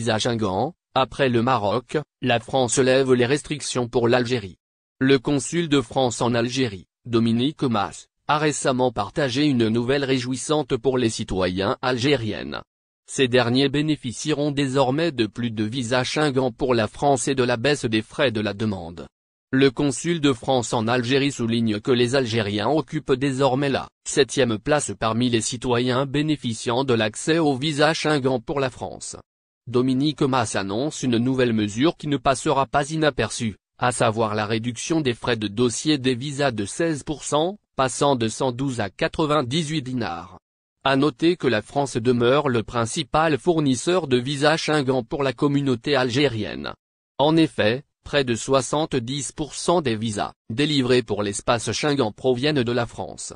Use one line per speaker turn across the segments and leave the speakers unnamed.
visa Schengen. Après le Maroc, la France lève les restrictions pour l'Algérie. Le consul de France en Algérie, Dominique Mas, a récemment partagé une nouvelle réjouissante pour les citoyens algériennes. Ces derniers bénéficieront désormais de plus de visa Schengen pour la France et de la baisse des frais de la demande. Le consul de France en Algérie souligne que les Algériens occupent désormais la 7e place parmi les citoyens bénéficiant de l'accès au visa Schengen pour la France. Dominique Mas annonce une nouvelle mesure qui ne passera pas inaperçue, à savoir la réduction des frais de dossier des visas de 16%, passant de 112 à 98 dinars. À noter que la France demeure le principal fournisseur de visa Schengen pour la communauté algérienne. En effet, près de 70% des visas délivrés pour l'espace Schengen proviennent de la France.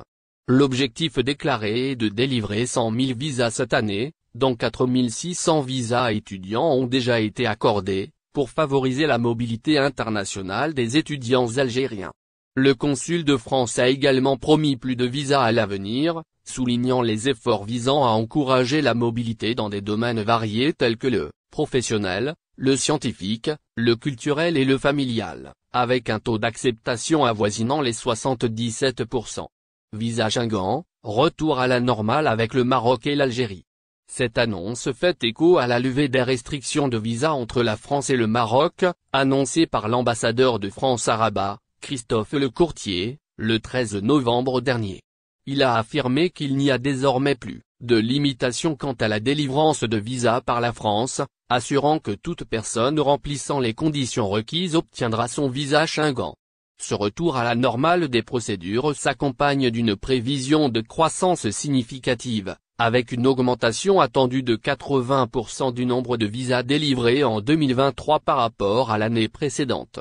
L'objectif déclaré est de délivrer 100 000 visas cette année, dont 4 600 visas étudiants ont déjà été accordés, pour favoriser la mobilité internationale des étudiants algériens. Le consul de France a également promis plus de visas à l'avenir, soulignant les efforts visant à encourager la mobilité dans des domaines variés tels que le professionnel, le scientifique, le culturel et le familial, avec un taux d'acceptation avoisinant les 77%. Visa Schengen, retour à la normale avec le Maroc et l'Algérie. Cette annonce fait écho à la levée des restrictions de visa entre la France et le Maroc, annoncée par l'ambassadeur de France à Rabat, Christophe Lecourtier, le 13 novembre dernier. Il a affirmé qu'il n'y a désormais plus de limitation quant à la délivrance de visa par la France, assurant que toute personne remplissant les conditions requises obtiendra son visa Schengen. Ce retour à la normale des procédures s'accompagne d'une prévision de croissance significative, avec une augmentation attendue de 80% du nombre de visas délivrés en 2023 par rapport à l'année précédente.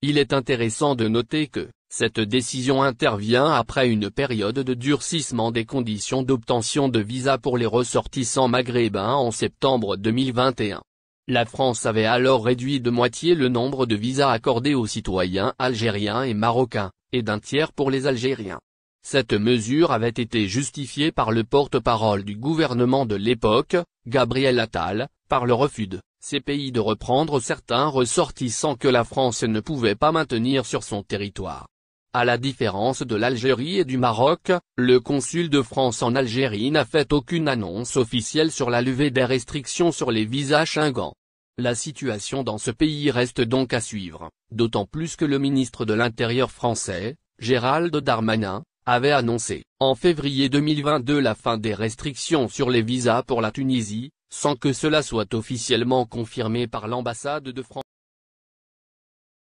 Il est intéressant de noter que cette décision intervient après une période de durcissement des conditions d'obtention de visa pour les ressortissants maghrébins en septembre 2021. La France avait alors réduit de moitié le nombre de visas accordés aux citoyens algériens et marocains, et d'un tiers pour les Algériens. Cette mesure avait été justifiée par le porte-parole du gouvernement de l'époque, Gabriel Attal, par le refus de ces pays de reprendre certains ressortissants que la France ne pouvait pas maintenir sur son territoire. À la différence de l'Algérie et du Maroc, le consul de France en Algérie n'a fait aucune annonce officielle sur la levée des restrictions sur les visas Schengen. La situation dans ce pays reste donc à suivre, d'autant plus que le ministre de l'Intérieur français, Gérald Darmanin, avait annoncé, en février 2022 la fin des restrictions sur les visas pour la Tunisie, sans que cela soit officiellement confirmé par l'ambassade de France.